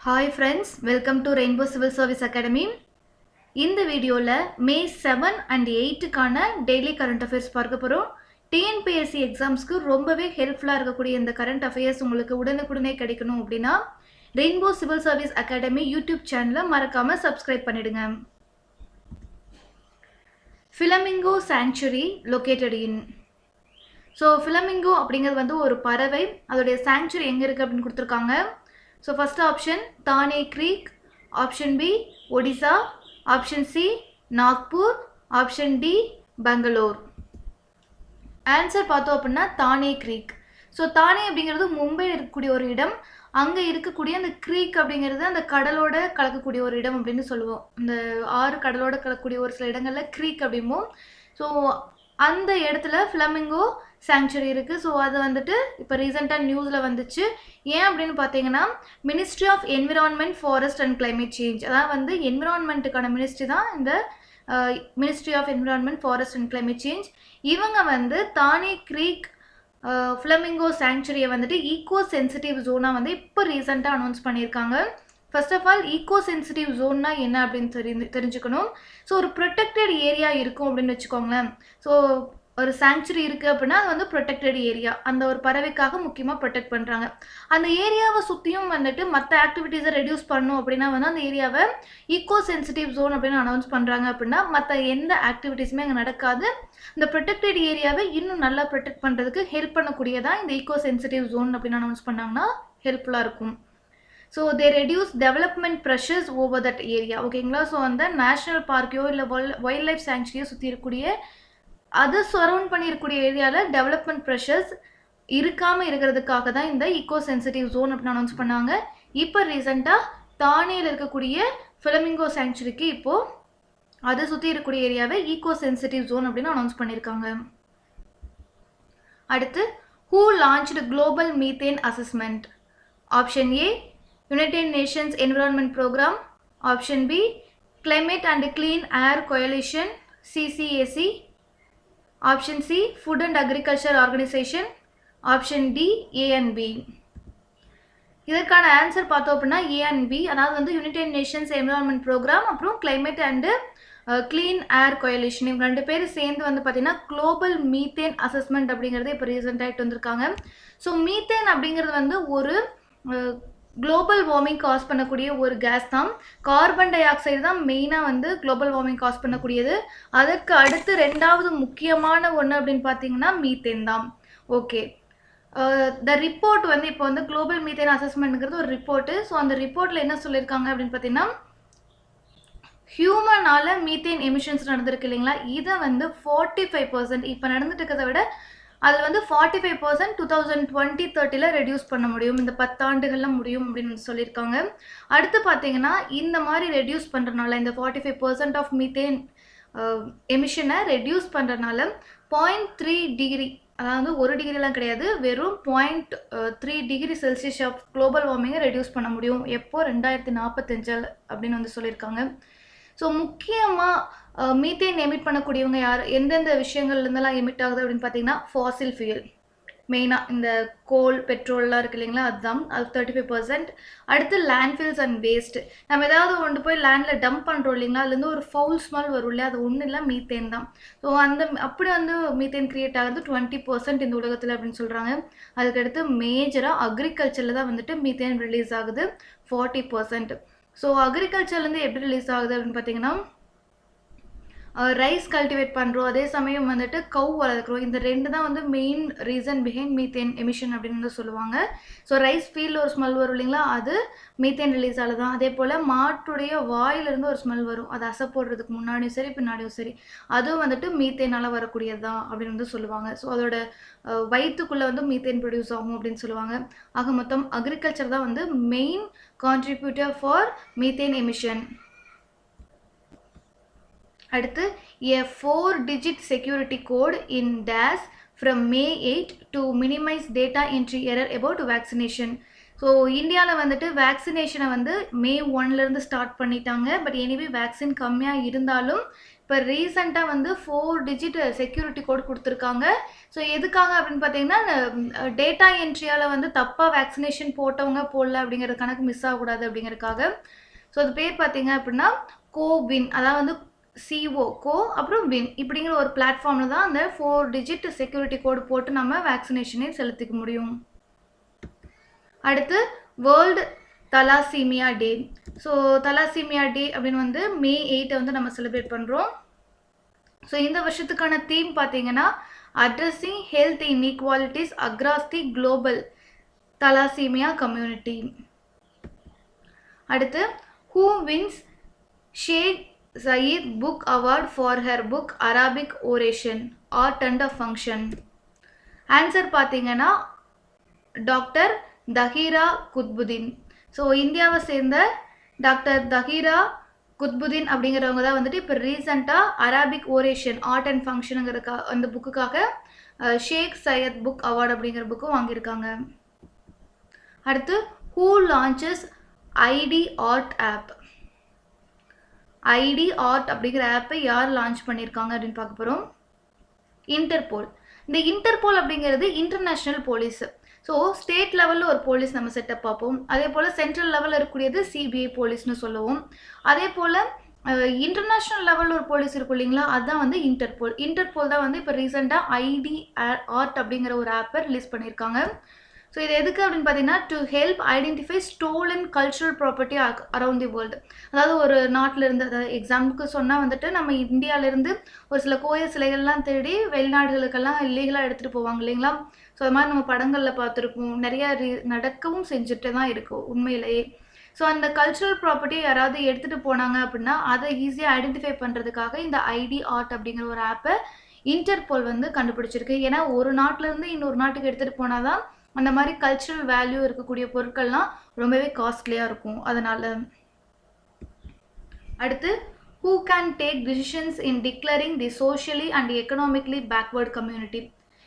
Hi friends, welcome to Rainbow Civil Service Academy. இந்த வீடியோல மே 7 and 8 கான டெய்லி கரண்ட் அஃபேர்ஸ் பார்க்க போறோம். டிஎன்பிஎஸ்சி எக்ஸாம்ஸ்க்கு ரொம்பவே ஹெல்ப்ஃபுல்லா இருக்கக்கூடிய இந்த கரண்ட் அஃபேர்ஸ் உங்களுக்கு உடனுக்குடனே கிடைக்கணும் அப்படின்னா rainbow civil service academy YouTube சேனலை மறக்காம சப்ஸ்கிரைப் பண்ணிடுங்க. Flamingo Sanctuary located in. So flamingo அப்படிங்கிறது வந்து ஒரு பறவை, அதோடைய சாங்சுரி எங்கே இருக்குது அப்படின்னு கொடுத்துருக்காங்க. ஸோ ஃபர்ஸ்ட் ஆப்ஷன் தானே க்ரீக், option B Odisha, option C Nagpur, option D Bangalore. Answer பார்த்தோம் அப்படின்னா தானே க்ரீக். ஸோ தானே அப்படிங்கிறது மும்பையில் இருக்கக்கூடிய ஒரு இடம். அங்கே இருக்கக்கூடிய அந்த க்ரீக் அப்படிங்கிறது அந்த கடலோட கலக்கக்கூடிய ஒரு இடம் அப்படின்னு சொல்லுவோம். இந்த ஆறு கடலோட கலக்கக்கூடிய ஒரு சில இடங்களில் க்ரீக் அப்படிம்போம். ஸோ அந்த இடத்துல ஃப்ளமிங்கோ சாங்சுரி இருக்குது. ஸோ அது வந்துட்டு இப்போ ரீசெண்டாக நியூஸில் வந்துச்சு. ஏன் அப்படின்னு பார்த்தீங்கன்னா ministry of environment, forest and climate change, அதாவது வந்து என்விரான்மெண்ட்டுக்கான மினிஸ்ட்ரி தான் இந்த ministry of environment, forest and climate change. இவங்க வந்து தானே க்ரீக் ஃப்ளமிங்கோ சாங்சுரியை வந்துட்டு ஈக்கோ சென்சிட்டிவ் ஜோனாக வந்து இப்போ ரீசெண்டாக அனௌன்ஸ் பண்ணியிருக்காங்க. First of all eco sensitive ஜோன்னா என்ன அப்படின்னு தெரிஞ்சுக்கணும். ஸோ ஒரு ப்ரொடெக்டட் ஏரியா இருக்கும் அப்படின்னு வச்சுக்கோங்களேன். ஸோ ஒரு சாங்சுரி இருக்குது அப்படின்னா அது வந்து ப்ரொடெக்டட் ஏரியா, அந்த ஒரு பறவைக்காக முக்கியமாக ப்ரொடெக்ட் பண்ணுறாங்க. அந்த ஏரியாவை சுற்றியும் வந்துட்டு மற்ற ஆக்டிவிட்டீஸை ரெடியூஸ் பண்ணும் அப்படின்னா வந்து அந்த ஏரியாவை ஈக்கோ சென்சிட்டிவ் ஜோன் அப்படின்னு அனௌன்ஸ் பண்ணுறாங்க. அப்படின்னா மற்ற எந்த ஆக்டிவிட்டீஸுமே அங்கே நடக்காது. இந்த ப்ரொடெக்டட் ஏரியாவை இன்னும் நல்லா ப்ரொடெக்ட் பண்ணுறதுக்கு ஹெல்ப் பண்ணக்கூடியதான் இந்த ஈக்கோ சென்சிட்டிவ் ஜோன் அப்படின்னு அனௌன்ஸ் பண்ணாங்கன்னா ஹெல்ப்ஃபுல்லாக இருக்கும். So they reduce development pressures over that area. ஓகேங்களா? ஸோ அந்த நேஷ்னல் பார்க்கையோ இல்லை வைல்ட் லைஃப் சாங்சுரியோ சுற்றி இருக்கக்கூடிய அதை சரௌண்ட் பண்ணியிருக்கக்கூடிய ஏரியாவில் டெவலப்மெண்ட் ப்ரெஷர்ஸ் இருக்காமல் இருக்கிறதுக்காக தான் இந்த ஈக்கோ சென்சிட்டிவ் ஜோன் அப்படின்னு அனௌன்ஸ் பண்ணாங்க. இப்போ ரீசெண்டாக தானேயில் இருக்கக்கூடிய ஃப்ளமிங்கோ சாங்சுரிக்கு இப்போது அதை சுற்றி இருக்கக்கூடிய ஏரியாவை ஈக்கோ சென்சிட்டிவ் ஜோன் அப்படின்னு அனௌன்ஸ் பண்ணியிருக்காங்க. அடுத்து who launched global methane assessment? Option A United Nations Environment Programme, option B climate and clean air coalition CCAC, option C food and agriculture organisation, option D A and B. இதற்கான answer பார்த்தோம் அப்படின்னா A and B, அதாவது வந்து United Nations Environment Programme அப்புறம் climate and clean air coalition இவங்க ரெண்டு பேரும் சேர்ந்து வந்து பார்த்தீங்கன்னா குளோபல் மீத்தேன் அசஸ்மெண்ட் அப்படிங்கிறது இப்போ ரீசெண்டாகிட்டு வந்திருக்காங்க. ஸோ மீத்தேன் அப்படிங்கிறது வந்து ஒரு குளோபல் வார்மிங் காஸ் பண்ணக்கூடிய ஒரு கேஸ் தான். கார்பன் டை ஆக்சைடு தான் மெயினாக வந்து குளோபல் வார்மிங் காஸ் பண்ணக்கூடியது. அதற்கு அடுத்து ரெண்டாவது முக்கியமான ஒன்று அப்படின்னு பார்த்தீங்கன்னா மீத்தேன் தான். ஓகே, த ரிப்போர்ட் வந்து இப்போ வந்து குளோபல் மீத்தேன் அசஸ்மெண்ட்ங்கிறது ஒரு ரிப்போர்ட்டு. ஸோ அந்த ரிப்போர்ட்டில் என்ன சொல்லியிருக்காங்க அப்படின்னு பார்த்தீங்கன்னா ஹியூமனால் மீத்தேன் எமிஷன்ஸ் நடந்திருக்கு இல்லைங்களா, இதை வந்து 45% இப்போ நடந்துட்டு இருக்கிறத விட அதில் வந்து 45% 2020-30 ரெடியூஸ் பண்ண முடியும், இந்த 10 ஆண்டுகளில் முடியும் அப்படின்னு சொல்லியிருக்காங்க. அடுத்து பார்த்தீங்கன்னா இந்த மாதிரி ரெடியூஸ் பண்ணுறதுனால இந்த 45% ஆஃப் மீத்தேன் எமிஷனை ரெடியூஸ் பண்ணுறதுனால 0.3 டிகிரி, அதாவது 1 டிகிரிலாம் கிடையாது, வெறும் 0.3 டிகிரி செல்சியஸ் ஆஃப் குளோபல் வார்மிங்கை ரெடியூஸ் பண்ண முடியும் எப்போ 2045 அப்படின்னு வந்து சொல்லியிருக்காங்க. ஸோ முக்கியமாக மீத்தேன் எமிட் பண்ணக்கூடியவங்க யார், எந்தெந்த விஷயங்கள்லேருந்தெல்லாம் எமிட் ஆகுது அப்படின்னு பார்த்தீங்கன்னா ஃபாசில் ஃபியூல், மெயினாக இந்த கோல் பெட்ரோல்லாம் இருக்குது இல்லைங்களா, அதுதான், அது 35%. அடுத்து லேண்ட்ஃபில்ஸ் அண்ட் வேஸ்ட், நம்ம ஏதாவது கொண்டு போய் லேண்டில் டம்ப் பண்ணுறோம் இல்லைங்களா, அதுலேருந்து ஒரு ஃபவுல் ஸ்மெல் வரும் இல்லையா, அது ஒன்றும் இல்லை மீத்தேன் தான். ஸோ அந்த அப்படி வந்து மீத்தேன் கிரியேட் ஆகுது 20% இந்த உலகத்தில் அப்படின்னு சொல்கிறாங்க. அதுக்கடுத்து மேஜராக அக்ரிகல்ச்சரில் தான் வந்துட்டு மீத்தேன் ரிலீஸ் ஆகுது 40%. ஸோ அக்ரிகல்ச்சர்லேருந்து எப்படி ரிலீஸ் ஆகுது அப்படின்னு பார்த்தீங்கன்னா ரைஸ் கல்டிவேட் பண்ணுறோம், அதே சமயம் வந்துட்டு கவ் வளர்க்குறோம். இந்த ரெண்டு தான் வந்து main reason behind methane emission அப்படின்னு வந்து சொல்லுவாங்க. ஸோ ரைஸ் ஃபீல்டில் ஒரு ஸ்மெல் வரும் இல்லைங்களா, அது மீத்தேன் ரிலீஸ் ஆகுது தான். அதே போல் மாட்டுடைய வாயிலிருந்து ஒரு ஸ்மெல் வரும், அது அசை போடுறதுக்கு முன்னாடியும் சரி பின்னாடியும் சரி, அதுவும் வந்துட்டு மீத்தேனால் வரக்கூடியது தான் அப்படின்னு வந்து சொல்லுவாங்க. ஸோ அதோட வயிற்றுக்குள்ளே வந்து மீத்தேன் ப்ரொடியூஸ் ஆகும் அப்படின்னு சொல்லுவாங்க. ஆக மொத்தம் அக்ரிகல்ச்சர் தான் வந்து main contributor for methane emission. அடுத்து a 4-digit security code in DAS from May 8 to minimize data entry error about vaccination. So இந்தியாவில் வந்துட்டு வேக்சினேஷனை வந்து May 1 ஸ்டார்ட் பண்ணிட்டாங்க. பட் எனிவே வேக்சின் கம்மியாக இருந்தாலும் இப்போ ரீசெண்டாக வந்து 4 டிஜிட் செக்யூரிட்டி கோட் கொடுத்துருக்காங்க. ஸோ எதுக்காக அப்படின்னு பார்த்தீங்கன்னா டேட்டா என்ட்ரியால் வந்து தப்பாக வேக்சினேஷன் போட்டவங்க போடல அப்படிங்கிற கணக்கு மிஸ் ஆகக்கூடாது அப்படிங்கிறதுக்காக. ஸோ அது பேர் பார்த்தீங்க அப்படின்னா கோவின், அதாவது வந்து கோ அப்புறம் வின் இப்படிங்கிற ஒரு பிளாட்ஃபார்மில் தான் அந்த 4 டிஜிட் செக்யூரிட்டி கோடு போட்டு நம்ம வேக்சினேஷனே செலுத்திக்க முடியும். அடுத்து வேர்ல்டு தலாசீமியா டே. ஸோ தலாசீமியா டே அப்படின்னு வந்து May 8 வந்து நம்ம செலிப்ரேட் பண்ணுறோம். ஸோ இந்த வருஷத்துக்கான தீம் பார்த்தீங்கன்னா addressing health inequalities across the global thalassemia community. அடுத்து who wins Sheikh Zayed Book Award for her book Arabic Oration Art and a Function. Answer பார்த்தீங்கன்னா டாக்டர் தஹீரா குத்புதீன். ஸோ இந்தியாவை சேர்ந்த டாக்டர் தஹீரா குத்புதீன் அப்படிங்கிறவங்க தான் வந்துட்டு இப்போ ரீசெண்டாக அரபிக் ஓரேஷன் ஆர்ட் அண்ட் ஃபங்க்ஷனுங்கிறக்கா அந்த புக்குக்காக ஷேக் சையத் புக் அவார்டு அப்படிங்கிற புக்கும் வாங்கியிருக்காங்க. அடுத்து who launches IT art app. IT art அப்படிங்கிற ஆப்பை யார் லான்ச் பண்ணியிருக்காங்க அப்படின்னு பார்க்க போகிறோம். இன்டர்போல். இந்த இன்டர்போல் அப்படிங்கிறது இன்டர்நேஷ்னல் போலீஸ். ஸோ ஸ்டேட் லெவலில் ஒரு போலீஸ் நம்ம செட்டப் பார்ப்போம். அதே போல் சென்ட்ரல் லெவலில் இருக்கக்கூடியது சிபிஐ போலீஸ்னு சொல்லுவோம். அதே போல் இன்டர்நேஷ்னல் லெவலில் ஒரு போலீஸ் இருக்கும் இல்லைங்களா, அதுதான் வந்து இன்டர்போல். இன்டர்போல் தான் வந்து இப்போ ரீசெண்டாக ஐடி ஆர்ட் அப்படிங்கிற ஒரு ஆப்பை ரிலீஸ் பண்ணியிருக்காங்க. ஸோ இது எதுக்கு அப்படின்னு பார்த்தீங்கன்னா to help identify stolon cultural property around the world. அதாவது ஒரு நாட்டிலேருந்து, அதாவது எக்ஸாம்பிளுக்கு சொன்னால் வந்துட்டு நம்ம இந்தியாவிலேருந்து ஒரு சில கோயில் சிலைகள்லாம் தேடி வெளிநாடுகளுக்கெல்லாம் இல்லீகலாக எடுத்துகிட்டு போவாங்க இல்லைங்களா. ஸோ அது மாதிரி நம்ம படங்களில் பார்த்துருப்போம், நிறையா நடக்கவும் செஞ்சுட்டு தான் இருக்கும் உண்மையிலேயே. ஸோ அந்த கல்ச்சுரல் ப்ராப்பர்ட்டியை யாராவது எடுத்துகிட்டு போனாங்க அப்படின்னா அதை ஈஸியாக ஐடென்டிஃபை பண்ணுறதுக்காக இந்த ஐடி ஆர்ட் அப்படிங்கிற ஒரு ஆப்பை இன்டர்போல் வந்து கண்டுபிடிச்சிருக்கு. ஏன்னா ஒரு நாட்டிலேருந்து இன்னொரு நாட்டுக்கு எடுத்துகிட்டு போனால் தான் அந்த மாதிரி கல்ச்சுரல் வேல்யூ இருக்கக்கூடிய பொருட்கள்லாம் ரொம்பவே காஸ்ட்லியாக இருக்கும். அதனால் அடுத்து who can take decisions in declaring the socially and economically backward community.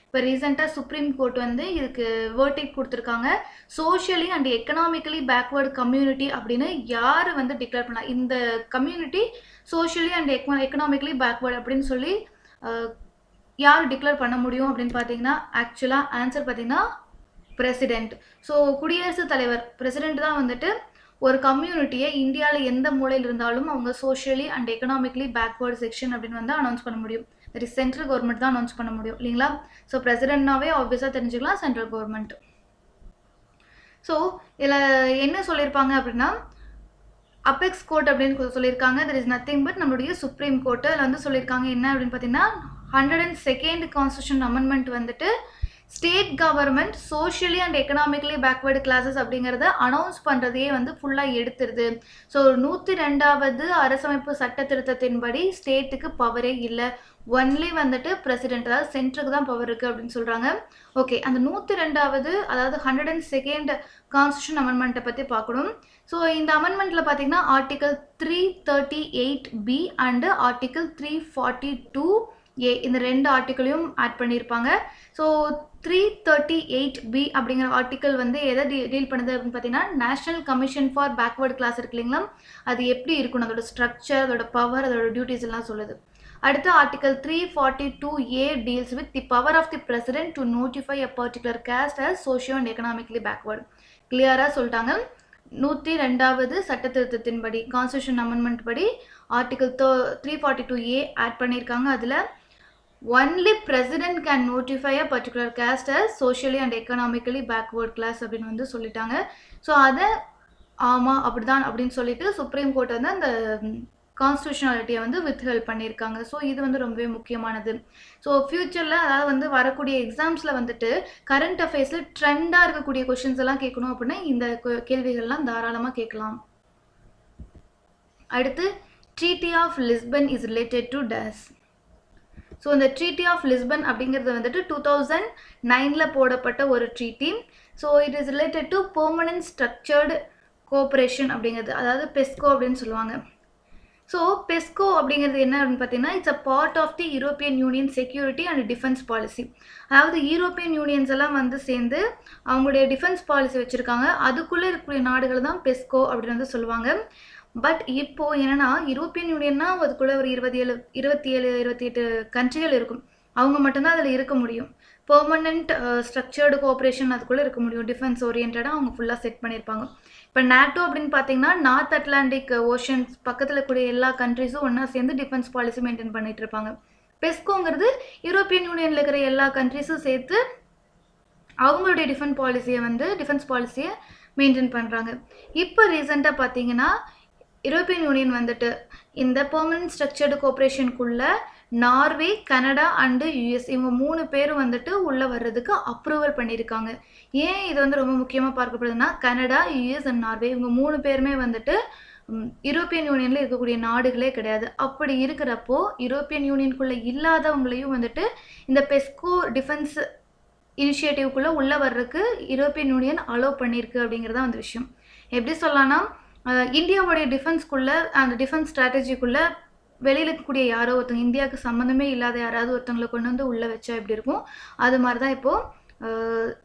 இப்போ ரீசெண்டாக சுப்ரீம் கோர்ட் வந்து இதுக்கு வேர்டிக் கொடுத்துருக்காங்க. Socially and economically backward community அப்படின்னு யார் வந்து டிக்ளேர் பண்ணலாம், இந்த community socially and economically backward அப்படின்னு சொல்லி யார் டிக்ளேர் பண்ண முடியும் அப்படின்னு பார்த்தீங்கன்னா ஆக்சுவலாக ஆன்சர் பார்த்தீங்கன்னா பிரசிடெண்ட். ஸோ குடியரசுத் தலைவர் பிரசிடெண்ட் தான் வந்துட்டு ஒரு கம்யூனிட்டியை இந்தியாவில் எந்த மூலையில் இருந்தாலும் அவங்க socially and economically backward section அப்படின்னு வந்து அனௌன்ஸ் பண்ண முடியும். தட் இஸ் சென்ட்ரல் கவர்மெண்ட் தான் அனௌன்ஸ் பண்ண முடியும் இல்லைங்களா. ஸோ பிரசிடென்ட்னாவே ஆப்வியஸாக தெரிஞ்சுக்கலாம் சென்ட்ரல் கவர்மெண்ட். ஸோ இதில் என்ன சொல்லியிருப்பாங்க அப்படின்னா அபெக்ஸ் கோர்ட் அப்படின்னு சொல்லியிருக்காங்க. தட் இஸ் நத்திங் பட் நம்மளுடைய சுப்ரீம் கோர்ட்டு. அதில் வந்து சொல்லியிருக்காங்க என்ன அப்படின்னு பார்த்தீங்கன்னா 102nd கான்ஸ்டியூஷன் அமெண்ட்மெண்ட் வந்துட்டு state government socially and economically backward classes அப்படிங்கிறத அனௌன்ஸ் பண்ணுறதையே வந்து ஃபுல்லாக எடுத்துருது. ஸோ 102வது அரசமைப்பு சட்ட திருத்தத்தின்படி ஸ்டேட்டுக்கு பவரே இல்லை, ஒன்லி வந்துட்டு பிரசிடென்ட், அதாவது சென்ட்ருக்கு தான் பவர் இருக்குது அப்படின்னு சொல்கிறாங்க. ஓகே, அந்த 102வது அதாவது 102nd கான்ஸ்டியூஷன் அமெண்ட்மெண்ட்டை பற்றி பார்க்கணும். ஸோ இந்த அமெண்ட்மெண்ட்டில் பார்த்தீங்கன்னா article 338B and article 342A இந்த 2 ஆர்டிக்கலையும் ஆட் பண்ணியிருப்பாங்க. ஸோ 338B அப்படிங்கிற ஆர்டிக்கல் வந்து எதை டீல் பண்ணுது அப்படின்னு பார்த்தீங்கன்னா national commission for backward class இருக்கு இல்லைங்களா, அது எப்படி இருக்கணும், அதோட ஸ்ட்ரக்சர், அதோட பவர், அதோட டியூட்டிஸ் எல்லாம் சொல்லுது. அடுத்து article 342A deals with the power of the president to notify a particular caste as socio and economically backward. கிளியராக சொல்லிட்டாங்க. 102வது சட்ட திருத்தத்தின்படி கான்ஸ்டியூஷன் அமெண்ட்மெண்ட் படி ஆர்டிகல் 342A ஆட் பண்ணியிருக்காங்க. அதில் only president can notify a particular caste as socially and economically backward class அப்படின்னு வந்து சொல்லிட்டாங்க. ஸோ அதை ஆமாம் அப்படிதான் அப்படின்னு சொல்லிட்டு சுப்ரீம் கோர்ட் வந்து அந்த கான்ஸ்டியூஷனாலிட்டியை வந்து வித்ஹெல்ப் பண்ணியிருக்காங்க. ஸோ இது வந்து ரொம்பவே முக்கியமானது. ஸோ ஃப்யூச்சரில் அதாவது வந்து வரக்கூடிய எக்ஸாம்ஸில் வந்துட்டு கரண்ட் அஃபேர்ஸில் ட்ரெண்டாக இருக்கக்கூடிய கொஷின்ஸ் எல்லாம் கேட்கணும் அப்படின்னா இந்த கேள்விகள்லாம் தாராளமாக கேட்கலாம். அடுத்து treaty of Lisbon is related to days. So இந்த ட்ரீட்டி ஆஃப் லிஸ்பன் அப்படிங்கிறது வந்துட்டு 2009 போடப்பட்ட ஒரு treaty. So it is related to permanent structured cooperation அப்படிங்கிறது, அதாவது பெஸ்கோ அப்படின்னு சொல்லுவாங்க. ஸோ பெஸ்கோ அப்படிங்கிறது என்ன அப்படின்னு பார்த்தீங்கன்னா it's a part of the European Union security and defence policy. அதாவது யூரோப்பியன் யூனியன்ஸ் எல்லாம் வந்து சேர்ந்து அவங்களுடைய டிஃபென்ஸ் பாலிசி வச்சுருக்காங்க. அதுக்குள்ளே இருக்கக்கூடிய நாடுகள் தான் பெஸ்கோ அப்படின்னு வந்து சொல்லுவாங்க. பட் இப்போது என்னென்னா யூரோப்பியன் யூனியன்னா அதுக்குள்ளே ஒரு 28 கண்ட்ரிகள் இருக்கும். அவங்க மட்டும்தான் அதில் இருக்க முடியும். பெர்மனண்ட் ஸ்ட்ரக்சர்டு கோஆப்ரேஷன் அதுக்குள்ளே இருக்க முடியும். டிஃபென்ஸ் ஓரியன்டாக அவங்க ஃபுல்லாக செட் பண்ணியிருப்பாங்க. இப்போ நேட்டோ அப்படின்னு பார்த்தீங்கன்னா நார்த் அட்லாண்டிக் ஓஷன்ஸ் பக்கத்தில் கூடிய எல்லா கண்ட்ரிஸும் ஒன்றா சேர்ந்து டிஃபென்ஸ் பாலிசி மெயின்டைன் பண்ணிட்டு இருப்பாங்க. பெஸ்கோங்கிறது யூரோப்பியன் யூனியனில் இருக்கிற எல்லா கண்ட்ரிஸும் சேர்த்து அவங்களுடைய டிஃபென்ஸ் பாலிசியை மெயின்டைன் பண்ணுறாங்க. இப்போ ரீசெண்டாக பார்த்தீங்கன்னா யூரோப்பியன் யூனியன் வந்துட்டு இந்த பெர்மனன்ட் ஸ்ட்ரக்சர்டு கோஆப்ரேஷனுக்குள்ளே நார்வே, கனடா அண்டு யூஎஸ் இவங்க 3 பேரும் வந்துட்டு உள்ளே வர்றதுக்கு அப்ரூவல் பண்ணியிருக்காங்க. ஏன் இது வந்து ரொம்ப முக்கியமாக பார்க்கப்படுதுன்னா கனடா, யூஎஸ் அண்ட் நார்வே இவங்க 3 பேருமே வந்துட்டு யூரோப்பியன் யூனியனில் இருக்கக்கூடிய நாடுகளே கிடையாது. அப்படி இருக்கிறப்போ யூரோப்பியன் யூனியனுக்குள்ளே இல்லாதவங்களையும் வந்துட்டு இந்த பெஸ்கோ டிஃபென்ஸ் இனிஷியேட்டிவ்க்குள்ளே உள்ளே வர்றதுக்கு யூரோப்பியன் யூனியன் அலோவ் பண்ணியிருக்கு அப்படிங்கிறது தான் அந்த விஷயம். எப்படி சொல்லலாம்னா இந்தியாவுடைய டிஃபென்ஸ்க்குள்ளே அந்த டிஃபென்ஸ் ஸ்ட்ராட்டஜிக்குள்ளே வெளியில் இருக்கக்கூடிய யாரோ ஒருத்தங்க இந்தியாவுக்கு சம்மந்தமே இல்லாத யாராவது ஒருத்தங்களை கொண்டு வந்து உள்ளே வச்சா எப்படி இருக்கும், அது மாதிரி தான் இப்போது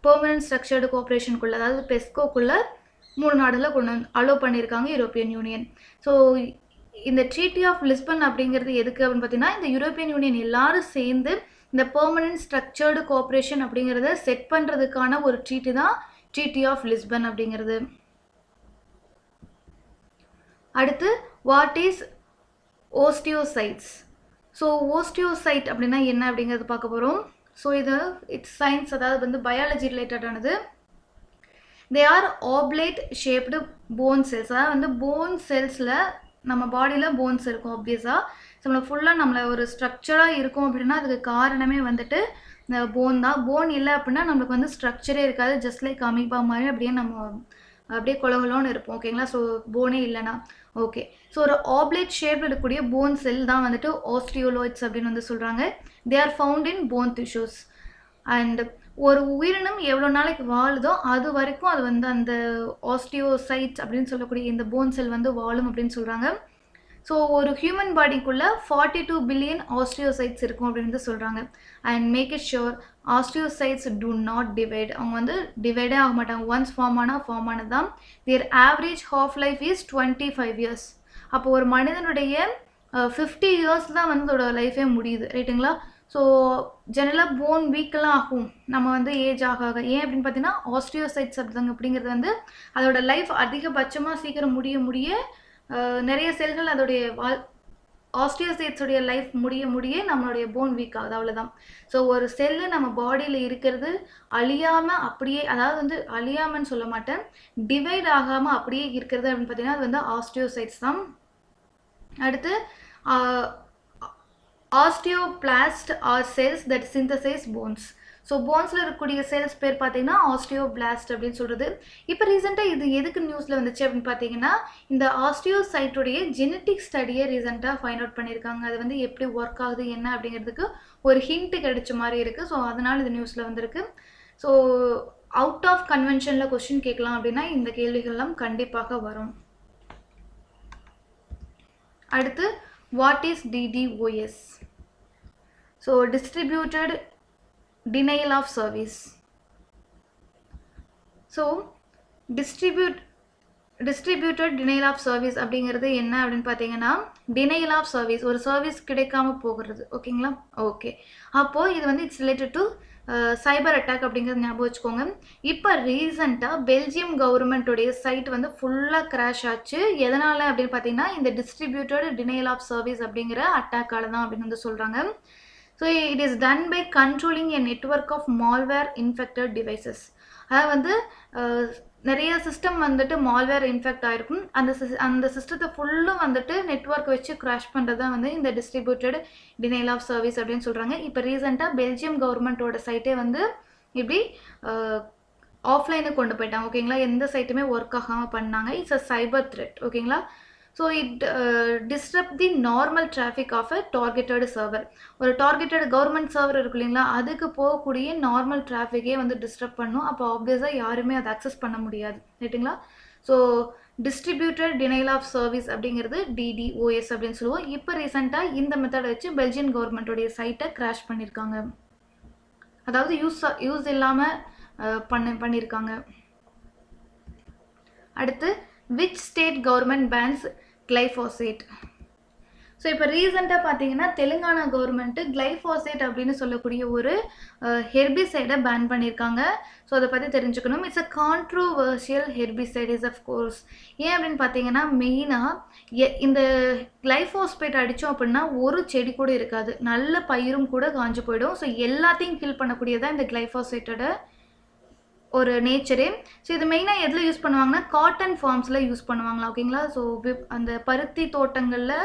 பெர்மனன்ட் ஸ்ட்ரக்சர்டு கோஆப்ரேஷனுக்குள்ளே அதாவது பெஸ்கோக்குள்ளே 3 நாடுகளை கொண்டு வந்து அலோவ் பண்ணியிருக்காங்க யூரோப்பியன் யூனியன். ஸோ இந்த ட்ரீட்டி ஆஃப் லிஸ்பன் அப்படிங்கிறது எதுக்கு அப்படின்னு பார்த்தீங்கன்னா இந்த யூரோப்பியன் யூனியன் எல்லாரும் சேர்ந்து இந்த பெர்மனன்ட் ஸ்ட்ரக்சர்டு கோஆப்ரேஷன் அப்படிங்கிறத செட் பண்ணுறதுக்கான ஒரு ட்ரீட்டி தான் ட்ரீட்டி ஆஃப் லிஸ்பன் அப்படிங்கிறது. அடுத்து வாட் இஸ் ஓஸ்டியோசைட்ஸ். ஸோ ஓஸ்டியோசைட் அப்படின்னா என்ன அப்படிங்கிறது பார்க்க போகிறோம். ஸோ இது இட்ஸ் சயின்ஸ், அதாவது வந்து பயாலஜி ரிலேட்டடானது. They are oblate shaped bone cells. அதாவது வந்து போன் செல்ஸில் நம்ம பாடியில் போன்ஸ் இருக்கும் ஆப்வியஸாக. ஸோ நம்மளை ஃபுல்லாக நம்மளை ஒரு ஸ்ட்ரக்சராக இருக்கும் அப்படின்னா அதுக்கு காரணமே வந்துட்டு இந்த போன் தான். போன் இல்லை அப்படின்னா நம்மளுக்கு வந்து ஸ்ட்ரக்சரே இருக்காது. ஜஸ்ட் லைக் அமீபா மாதிரி அப்படியே கொலகலோன்னு இருப்போம். ஓகேங்களா? ஸோ போனே இல்லைனா ஓகே. ஸோ ஒரு ஆப்லேட் ஷேப்பில் இருக்கக்கூடிய போன் செல் தான் வந்துட்டு ஆஸ்டியோலாய்ட்ஸ் அப்படின்னு வந்து சொல்கிறாங்க. They are found in phone tissues. And ஒரு உயிரினம் எவ்வளோ நாளைக்கு வாழுதோ அது வரைக்கும் அது வந்து அந்த ஆஸ்டியோசைட்ஸ் அப்படின்னு சொல்லக்கூடிய இந்த போன் செல் வந்து வாழும் அப்படின்னு சொல்கிறாங்க. ஸோ ஒரு ஹியூமன் பாடிக்குள்ளே 42 பில்லியன் ஆஸ்டியோசைட்ஸ் இருக்கும் அப்படின்னு சொல்கிறாங்க. And make it sure osteocytes do not divide. அவங்க வந்து டிவைடே ஆக மாட்டாங்க. ஒன்ஸ் ஃபார்ம் ஆனது தான். Their average half life is 25 years. அப்போ ஒரு மனிதனுடைய 50 இயர்ஸ் தான் வந்து அதோட லைஃபே முடியுது. ரைட்டுங்களா? ஸோ ஜெனரலாக போன் வீக்கெல்லாம் ஆகும் நம்ம வந்து ஏஜ் ஆக ஆக. ஏன் அப்படின்னு பார்த்தீங்கன்னா ஆஸ்டியோசைட்ஸ் அப்படிங்கிறது வந்து அதோட லைஃப் அதிகபட்சமாக சீக்கிரம் முடிய நிறைய செல்கள் அதோடைய ஆஸ்டியோசைட்ஸோடைய லைஃப் முடிய நம்மளுடைய போன் வீக் ஆகுது, அவ்வளோதான். ஸோ ஒரு செல்லு நம்ம பாடியில் இருக்கிறது அழியாமல் அப்படியே, அதாவது வந்து அழியாமன்னு சொல்ல மாட்டேன், டிவைட் ஆகாமல் அப்படியே இருக்கிறது அப்படின்னு பார்த்தீங்கன்னா அது வந்து ஆஸ்டியோசைட்ஸ் தான். அடுத்து osteoblast are cells that synthesize bones. So போன்ஸில் இருக்கக்கூடிய செல்ஸ் பேர் பார்த்தீங்கன்னா ஆஸ்டியோபிளாஸ்ட் அப்படின்னு சொல்கிறது. இப்போ ரீசெண்டாக இது எதுக்கு நியூஸில் வந்துச்சு அப்படின்னு பார்த்தீங்கன்னா இந்த ஆஸ்டியோசைட்டுடைய ஜெனட்டிக் ஸ்டடியை ரீசெண்டாக ஃபைண்ட் அவுட் பண்ணியிருக்காங்க. அது வந்து எப்படி ஒர்க் ஆகுது என்ன அப்படிங்கிறதுக்கு ஒரு ஹிண்ட் கிடைச்ச மாதிரி இருக்குது. ஸோ அதனால் இது நியூஸில் வந்திருக்கு. ஸோ அவுட் ஆஃப் கன்வென்ஷனில் கொஸ்டின் கேட்கலாம் அப்படின்னா இந்த கேள்விகள்லாம் கண்டிப்பாக வரும். அடுத்து what is DDoS? So distributed denial of service. So distributed denial of service அப்படிங்கிறது என்ன அப்படின்னு பார்த்தீங்கன்னா denial of service, ஒரு சர்வீஸ் கிடைக்காம போகிறது. ஓகேங்களா? ஓகே. அப்போது இது வந்து it's related to cyber attack அப்படிங்கிறது ஞாபகம் வச்சுக்கோங்க. இப்போ ரீசெண்டாக பெல்ஜியம் கவர்மெண்ட்டுடைய சைட் வந்து ஃபுல்லாக கிராஷ் ஆச்சு. எதனால் அப்படின்னு பார்த்தீங்கன்னா இந்த டிஸ்ட்ரிபியூட்டட் denial of service அப்படிங்கிற அட்டாக்கால தான் அப்படின்னு வந்து சொல்கிறாங்க. So it is done by controlling a network of malware infected devices. அதாவது வந்து நிறைய சிஸ்டம் வந்துட்டு மால்வேர் இன்ஃபெக்ட் ஆகிருக்கும். அந்த சிஸ்டத்தை ஃபுல்லும் வந்துட்டு நெட்ஒர்க் வச்சு கிராஷ் பண்ணுறது தான் வந்து இந்த டிஸ்ட்ரிபியூட்டட் denial of service அப்படின்னு சொல்கிறாங்க. இப்போ ரீசெண்டாக பெல்ஜியம் கவர்மெண்ட்டோட சைட்டே வந்து இப்படி ஆஃப்லைனுக்கு கொண்டு போயிட்டாங்க. ஓகேங்களா? எந்த சைட்டுமே ஒர்க் ஆகாமல் பண்ணாங்க. It's a cyber threat. ஓகேங்களா? So it disturb the normal traffic of a targeted server. ஒரு டார்கெட்டட் கவர்மெண்ட் சர்வர் இருக்கு இல்லைங்களா, அதுக்கு போகக்கூடிய நார்மல் டிராஃபிக்கே வந்து டிஸ்டர்ப் பண்ணும். அப்போ ஆப்வியஸாக யாருமே அதை அக்சஸ் பண்ண முடியாது. ரைட்டுங்களா? So distributed denial of service அப்படிங்கிறது DDoS அப்படின்னு சொல்லுவோம். இப்போ ரீசெண்டாக இந்த மெத்தடை வச்சு பெல்ஜியன் கவர்மெண்ட்டோடைய சைட்டை கிராஷ் பண்ணியிருக்காங்க. அதாவது யூஸ் இல்லாமல் பண்ணியிருக்காங்க. அடுத்து which state government bans glyphosate? So இப்போ ரீசெண்டாக பார்த்தீங்கன்னா தெலுங்கானா கவர்மெண்ட்டு கிளைஃபாசேட் அப்படின்னு சொல்லக்கூடிய ஒரு ஹெர்பிசைடை பேன் பண்ணியிருக்காங்க. ஸோ அதை பற்றி தெரிஞ்சுக்கணும். It's a controversial herbicide is of course. ஏன் அப்படின்னு பார்த்தீங்கன்னா மெயினாக இந்த கிளைஃபாஸ்பேட் அடித்தோம் அப்படின்னா ஒரு செடி கூட இருக்காது, நல்ல பயிரும் கூட காஞ்சு போயிடும். ஸோ எல்லாத்தையும் கில் பண்ணக்கூடியதான் இந்த கிளைஃபாசேட்டோட ஒரு நேச்சரே. ஸோ இது மெயினாக எதில் யூஸ் பண்ணுவாங்கன்னா காட்டன் ஃபார்ம்ஸில் யூஸ் பண்ணுவாங்களா, ஓகேங்களா. ஸோ அந்த பருத்தி தோட்டங்களில்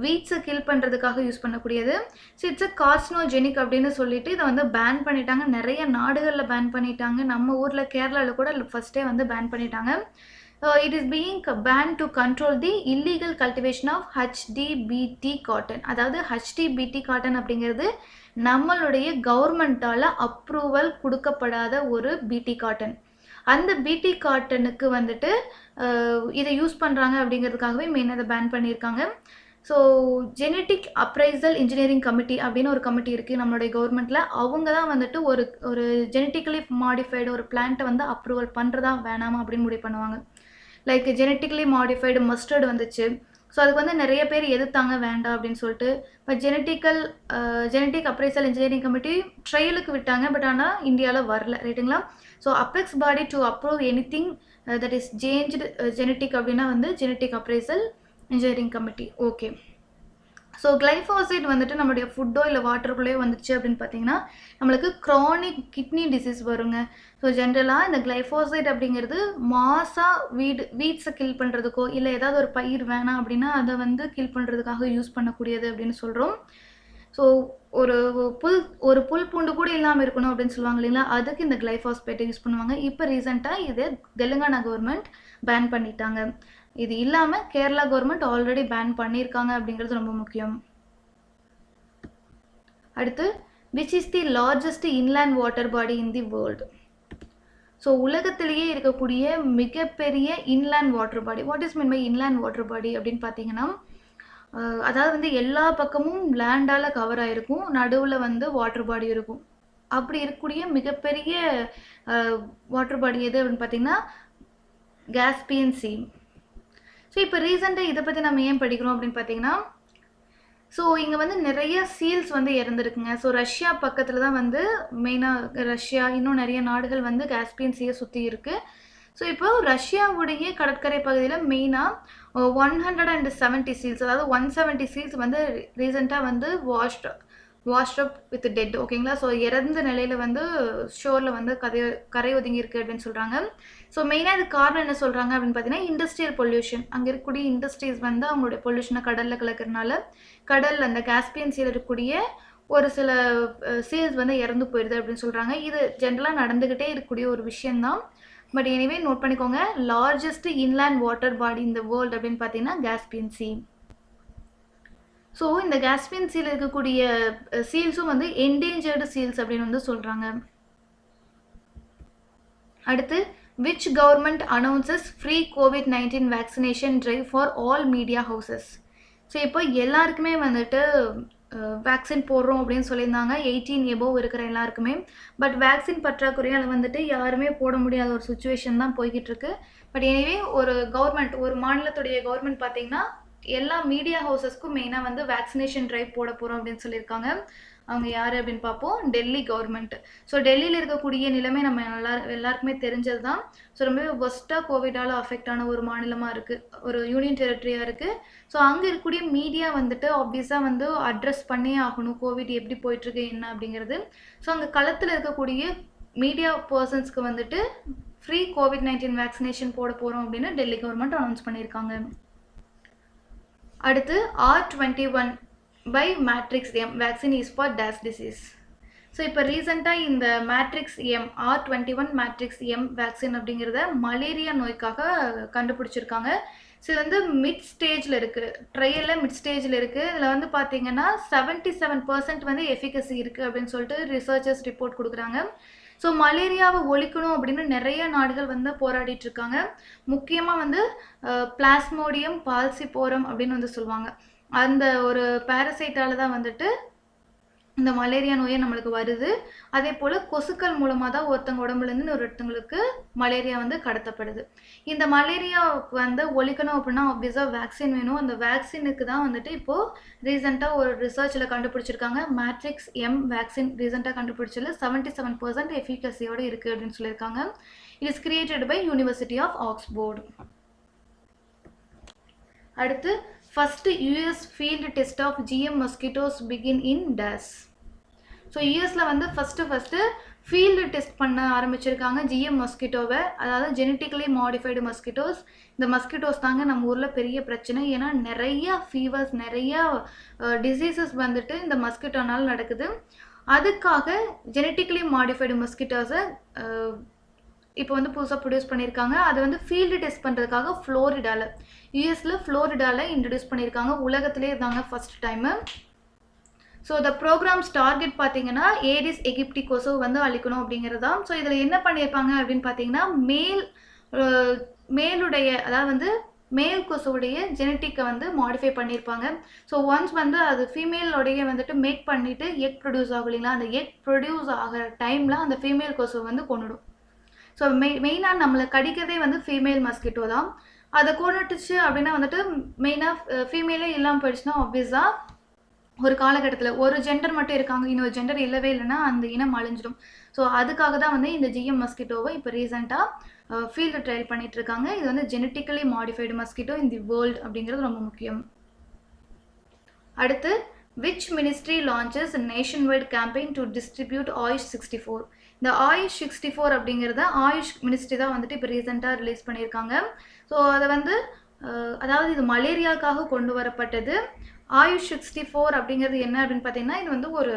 வீட்ஸை கில் பண்ணுறதுக்காக யூஸ் பண்ணக்கூடியது. ஸோ இட்ஸ் அ கார்சினோஜெனிக் அப்படின்னு சொல்லிட்டு இதை வந்து பேன் பண்ணிட்டாங்க. நிறைய நாடுகளில் பேன் பண்ணிட்டாங்க. நம்ம ஊரில் கேரளாவில் கூட ஃபஸ்ட்டே வந்து பேன் பண்ணிட்டாங்க. It is being ban to control the illegal cultivation of HDBT cotton. அதாவது HDBT காட்டன் அப்படிங்கிறது நம்மளுடைய கவர்மெண்ட்டால் அப்ரூவல் கொடுக்கப்படாத ஒரு BT காட்டன். அந்த BT காட்டனுக்கு வந்துட்டு இதை யூஸ் பண்ணுறாங்க அப்படிங்கிறதுக்காகவே மெயினாக இதை பேன் பண்ணியிருக்காங்க. So genetic appraisal engineering committee அப்படின்னு ஒரு கமிட்டி இருக்குது நம்மளுடைய கவர்மெண்ட்டில். அவங்க தான் வந்துட்டு ஒரு ஜெனட்டிக்கலி மாடிஃபைடு ஒரு பிளான்ட்டை வந்து அப்ரூவல் பண்ணுறதா வேணாமா அப்படின்னு முடிவு பண்ணுவாங்க. லைக் ஜெனட்டிக்கலி மாடிஃபைடு மஸ்டர்டு வந்துச்சு. ஸோ அதுக்கு வந்து நிறைய பேர் எதிர்த்தாங்க வேண்டாம் அப்படின்னு சொல்லிட்டு. இப்போ ஜெனட்டிக் அப்ரைசல் இன்ஜினியரிங் கமிட்டி ட்ரையலுக்கு விட்டாங்க. பட் ஆனால் இந்தியாவில் வரல, ரைட்டுங்களா. So apex body to approve anything that is changed genetic அப்படின்னா வந்து genetic appraisal engineering committee. Okay. So glyphosate வந்துட்டு நம்மளுடைய ஃபுட்டோ இல்லை வாட்டருக்குள்ளேயோ வந்துச்சு அப்படின்னு பார்த்தீங்கன்னா நம்மளுக்கு க்ரானிக் கிட்னி டிசீஸ் வருங்க. ஸோ ஜென்ரலாக இந்த கிளைஃபாசேட் அப்படிங்கிறது வீட்ஸை கில் பண்ணுறதுக்கோ இல்லை ஏதாவது ஒரு பயிர் வேணாம் அப்படின்னா அதை வந்து கில் பண்ணுறதுக்காக யூஸ் பண்ணக்கூடியது அப்படின்னு சொல்கிறோம். ஸோ ஒரு புல் பூண்டு கூட இல்லாமல் இருக்கணும் அப்படின்னு சொல்லுவாங்க இல்லைங்களா, அதுக்கு இந்த கிளைஃபாஸ்பேட்டை யூஸ் பண்ணுவாங்க. இப்போ ரீசெண்டாக இதை தெலுங்கானா கவர்மெண்ட் பேன் பண்ணிட்டாங்க. இது இல்லாமல் கேரளா கவர்மெண்ட் ஆல்ரெடி பேன் பண்ணியிருக்காங்க அப்படிங்கிறது ரொம்ப முக்கியம். அடுத்து which is the largest inland water body in the world? So உலகத்திலேயே இருக்கக்கூடிய மிகப்பெரிய inland water body. What is mean by inland water body அப்படின்னு பார்த்தீங்கன்னா அதாவது வந்து எல்லா பக்கமும் லேண்டால் கவர் ஆகிருக்கும், நடுவில் வந்து வாட்டர் பாடி இருக்கும். அப்படி இருக்கக்கூடிய மிகப்பெரிய வாட்டர் பாடி எது அப்படின்னு பார்த்தீங்கன்னா காஸ்பியன் சீ. ஸோ இப்போ ரீசெண்டாக இதை பற்றி நம்ம ஏன் படிக்கிறோம் அப்படின்னு பார்த்தீங்கன்னா ஸோ இங்கே வந்து நிறைய சீல்ஸ் வந்து இறந்துருக்குங்க. ஸோ ரஷ்யா பக்கத்தில் தான் வந்து மெயினாக ரஷ்யா இன்னும் நிறைய நாடுகள் வந்து காஸ்பியன் சீயை சுற்றி இருக்குது. ஸோ இப்போ ரஷ்யாவுடைய கடற்கரை பகுதியில் மெயினாக 170 சீல்ஸ், அதாவது 170 சீல்ஸ் வந்து ரீசெண்டாக வந்து வாஷ்ட் அப் வித் டெட், ஓகேங்களா. ஸோ இறந்த நிலையில் வந்து ஷோரில் வந்து கரை ஒதுங்கி இருக்குது அப்படின்னு சொல்கிறாங்க. ஸோ மெயினாக இது காரணம் என்ன சொல்கிறாங்க அப்படின்னு பார்த்தீங்கன்னா இண்டஸ்ட்ரியல் பொல்யூஷன். அங்கே இருக்கக்கூடிய இண்டஸ்ட்ரீஸ் வந்து அவங்களுடைய பொல்யூஷனை கடலில் கலக்கிறதுனால கடலில் அந்த காஸ்பியன் சீல் இருக்கக்கூடிய ஒரு சில சீல்ஸ் வந்து இறந்து போயிடுது அப்படின்னு சொல்கிறாங்க. இது ஜென்ரலாக நடந்துக்கிட்டே இருக்கக்கூடிய ஒரு விஷயந்தான். பட் எனிவே நோட் பண்ணிக்கோங்க, லார்ஜஸ்ட் இன்லேண்ட் வாட்டர் பாடி இந்த வேர்ல்டு அப்படின்னு பார்த்தீங்கன்னா காஸ்பியன் சீ. ஸோ இந்த காஸ்பியன் சீல் இருக்கக்கூடிய சீல்ஸும் வந்து என்டேஞ்சர்டு சீல்ஸ் அப்படின்னு வந்து சொல்கிறாங்க. அடுத்து which government announces free COVID-19 vaccination drive for all media houses? So இப்போ எல்லாருக்குமே வந்துட்டு வேக்சின் போடுறோம் அப்படின்னு சொல்லியிருந்தாங்க 18 எபோவ் இருக்கிற எல்லாருக்குமே. பட் வேக்சின் பற்றாக்குறையால் வந்துட்டு யாருமே போட முடியாத ஒரு சுச்சுவேஷன் தான் போய்கிட்டு இருக்கு. பட் எனிவே ஒரு மாநிலத்துடைய கவர்மெண்ட் பார்த்தீங்கன்னா எல்லா மீடியா ஹவுசஸ்க்கும் மெயினாக வந்து வேக்சினேஷன் ட்ரைவ் போட போகிறோம் அப்படின்னு சொல்லியிருக்காங்க. அவங்க யார் அப்படின்னு பார்ப்போம், டெல்லி கவர்மெண்ட். ஸோ டெல்லியில் இருக்கக்கூடிய நிலைமை நம்ம எல்லாருக்குமே தெரிஞ்சது தான். ஸோ ரொம்பவே ஒஸ்ட்டாக கோவிடால் அஃபெக்ட் ஆன ஒரு மாநிலமாக இருக்குது, ஒரு யூனியன் டெரிட்டரியாக இருக்குது. ஸோ அங்கே இருக்கக்கூடிய மீடியா வந்துட்டு ஆப்வியஸாக வந்து அட்ரஸ் பண்ணியே ஆகணும் கோவிட் எப்படி போயிட்டுருக்கு என்ன அப்படிங்கிறது. ஸோ அங்கே களத்தில் இருக்கக்கூடிய மீடியா பர்சன்ஸ்க்கு வந்துட்டு ஃப்ரீ COVID-19 வேக்சினேஷன் போட போகிறோம் அப்படின்னு டெல்லி கவர்மெண்ட் அனௌன்ஸ் பண்ணியிருக்காங்க. அடுத்து R21 by Matrix M vaccine is for dash disease. So இப்போ ரீசெண்டாக இந்த matrix M R21 matrix M vaccine அப்படிங்கிறத மலேரியா நோய்க்காக கண்டுபிடிச்சிருக்காங்க. ஸோ இது வந்து மிட் ஸ்டேஜில் இருக்குது, ட்ரையலில் மிட் ஸ்டேஜில் இருக்குது. இதில் வந்து பார்த்தீங்கன்னா 77% வந்து எஃபிகசி இருக்குது அப்படின்னு சொல்லிட்டு ரிசர்ச்சர்ஸ் ரிப்போர்ட் கொடுக்குறாங்க. ஸோ மலேரியாவை ஒழிக்கணும் அப்படின்னு நிறைய நாடுகள் வந்து போராடிட்டு இருக்காங்க. முக்கியமாக வந்து பிளாஸ்மோடியம் பால்சிபோரம் அப்படின்னு வந்து சொல்லுவாங்க. அந்த ஒரு பாரசைட்டால தான் வந்துட்டு இந்த மலேரியா நோயே நம்மளுக்கு வருது. அதே போல் கொசுக்கள் மூலமாக தான் ஒருத்தங்க உடம்புலேருந்து ஒருத்தங்களுக்கு மலேரியா வந்து கடத்தப்படுது. இந்த மலேரியா வந்து ஒழிக்கணும் அப்படின்னா ஆப்வியஸாக வேக்சின் வேணும். அந்த வேக்சினுக்கு தான் வந்துட்டு இப்போது ரீசெண்டாக ஒரு ரிசர்ச்சில் கண்டுபிடிச்சிருக்காங்க. மேட்ரிக்ஸ் எம் வேக்சின் ரீசெண்டாக கண்டுபிடிச்சதில் 77% எஃபிகசியோடு இருக்குது அப்படின்னு சொல்லியிருக்காங்க. It is created by university of Oxford. அடுத்து first US field test of GM mosquitoes begin in US. So யூஎஸில் வந்து ஃபஸ்ட்டு ஃபீல்டு டெஸ்ட் பண்ண ஆரம்பிச்சிருக்காங்க GM மஸ்கிட்டோவை, அதாவது ஜெனட்டிக்கலி மாடிஃபைடு மஸ்கிட்டோஸ். இந்த மஸ்கிட்டோஸ் தாங்க நம்ம ஊரில் பெரிய பிரச்சனை. ஏன்னா நிறையா ஃபீவர்ஸ், நிறையா டிசீசஸ் வந்துட்டு இந்த மஸ்கிட்டோனால் நடக்குது. அதுக்காக ஜெனட்டிக்கலி மாடிஃபைடு மஸ்கிட்டோஸை இப்போ வந்து புதுசாக ப்ரொடியூஸ் பண்ணியிருக்காங்க. அதை வந்து ஃபீல்டு டெஸ்ட் பண்ணுறதுக்காக ஃப்ளோரிடாவில், யூஎஸில் ஃப்ளோரிடாவில் இன்ட்ரடியூஸ் பண்ணியிருக்காங்க. உலகத்திலே இருந்தாங்க ஃபஸ்ட் டைமு. ஸோ இந்த ப்ரோக்ராம்ஸ் டார்கெட் பார்த்தீங்கன்னா ஏடிஸ் எகிப்டி கொசு வந்து அழிக்கணும் அப்படிங்கிறது தான். ஸோ இதில் என்ன பண்ணியிருப்பாங்க அப்படின்னு பார்த்தீங்கன்னா மேலுடைய, அதாவது வந்து மேல் கொசுவுடைய ஜெனட்டிக்கை வந்து மாடிஃபை பண்ணியிருப்பாங்க. ஸோ ஒன்ஸ் வந்து அது ஃபீமேலோடைய வந்துட்டு மேக் பண்ணிவிட்டு எக் ப்ரொடியூஸ் ஆகும் இல்லைங்களா, அந்த எக் ப்ரொடியூஸ் ஆகிற டைமில் அந்த ஃபீமேல் கொசுவை வந்து கொண்டுடும். ஸோ மெயினாக நம்மளை கடிக்கிறதே வந்து ஃபீமேல் மஸ்கிட்டோ தான். அதை கொண்டுட்டுச்சு அப்படின்னா வந்துட்டு மெயினாக ஃபீமேலே இல்லாமல் போயிடுச்சுன்னா ஆப்வியஸாக ஒரு காலகட்டத்தில் ஒரு ஜெண்டர் மட்டும் இருக்காங்க, இன்னொரு ஜெண்டர் இல்லவே இல்லைன்னா அந்த இனம் அழிஞ்சிடும். ஸோ அதுக்காக தான் வந்து இந்த GM மஸ்கிட்டோவை இப்போ ரீசெண்டாக ஃபீல்டு ட்ரையல் பண்ணிட்டு இருக்காங்க. இது வந்து genetically modified mosquito in the world அப்படிங்கிறது ரொம்ப முக்கியம். அடுத்து which ministry launches nation wide campaign to distribute AYUSH 64. இந்த ஆயுஷ் 64 அப்படிங்கிறத ஆயுஷ் மினிஸ்ட்ரி தான் வந்துட்டு இப்போ ரீசெண்டாக ரிலீஸ் பண்ணியிருக்காங்க. ஸோ அதை வந்து அதாவது இது மலேரியாவுக்காக கொண்டு வரப்பட்டது. ஆயுஷ் 64 அப்படிங்கிறது என்ன அப்படின்னு பார்த்தீங்கன்னா, இது வந்து ஒரு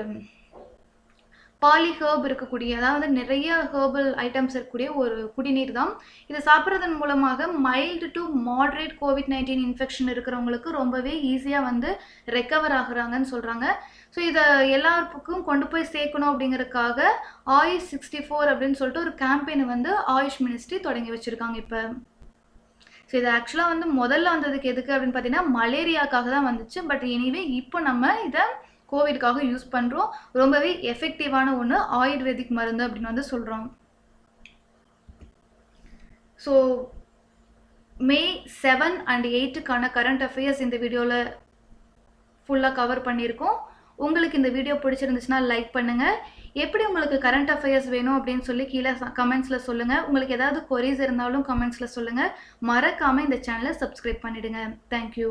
பாலி ஹேர்ப் இருக்கக்கூடிய, அதாவது நிறைய ஹேர்பல் ஐட்டம்ஸ் இருக்கக்கூடிய ஒரு குடிநீர் தான். இதை சாப்பிட்றதன் மூலமாக mild to moderate COVID-19 infection இருக்கிறவங்களுக்கு ரொம்பவே ஈஸியாக வந்து ரெக்கவர் ஆகுறாங்கன்னு சொல்கிறாங்க. ஸோ இதை எல்லாருக்கும் கொண்டு போய் சேர்க்கணும் அப்படிங்கிறதுக்காக ஆயுஷ் 64 அப்படின்னு சொல்லிட்டு ஒரு கேம்பெயினை வந்து ஆயுஷ் மினிஸ்ட்ரி தொடங்கி வச்சுருக்காங்க இப்போ. ஸோ இது ஆக்சுவலாக வந்து முதல்ல வந்ததுக்கு எதுக்கு அப்படின்னு பார்த்தீங்கன்னா மலேரியாக்காக தான் வந்துச்சு. பட் எனிவே இப்போ நம்ம இதை கோவிட்காக யூஸ் பண்ணுறோம். ரொம்பவே எஃபெக்டிவான ஒன்று, ஆயுர்வேதிக் மருந்து அப்படின்னு வந்து சொல்கிறோம். ஸோ May 7 and 8க்கான கரண்ட் அஃபேர்ஸ் இந்த வீடியோவில் ஃபுல்லாக கவர் பண்ணியிருக்கோம். உங்களுக்கு இந்த வீடியோ பிடிச்சிருந்துச்சுன்னா லைக் பண்ணுங்கள். எப்படி உங்களுக்கு கரண்ட் அஃபேர்ஸ் வேணும் அப்படின்னு சொல்லி கீழே கமெண்ட்ஸில் சொல்லுங்கள். உங்களுக்கு ஏதாவது கொரீஸ் இருந்தாலும் கமெண்ட்ஸில் சொல்லுங்கள். மறக்காமல் இந்த சேனலை சப்ஸ்கிரைப் பண்ணிவிடுங்க. தேங்க்யூ.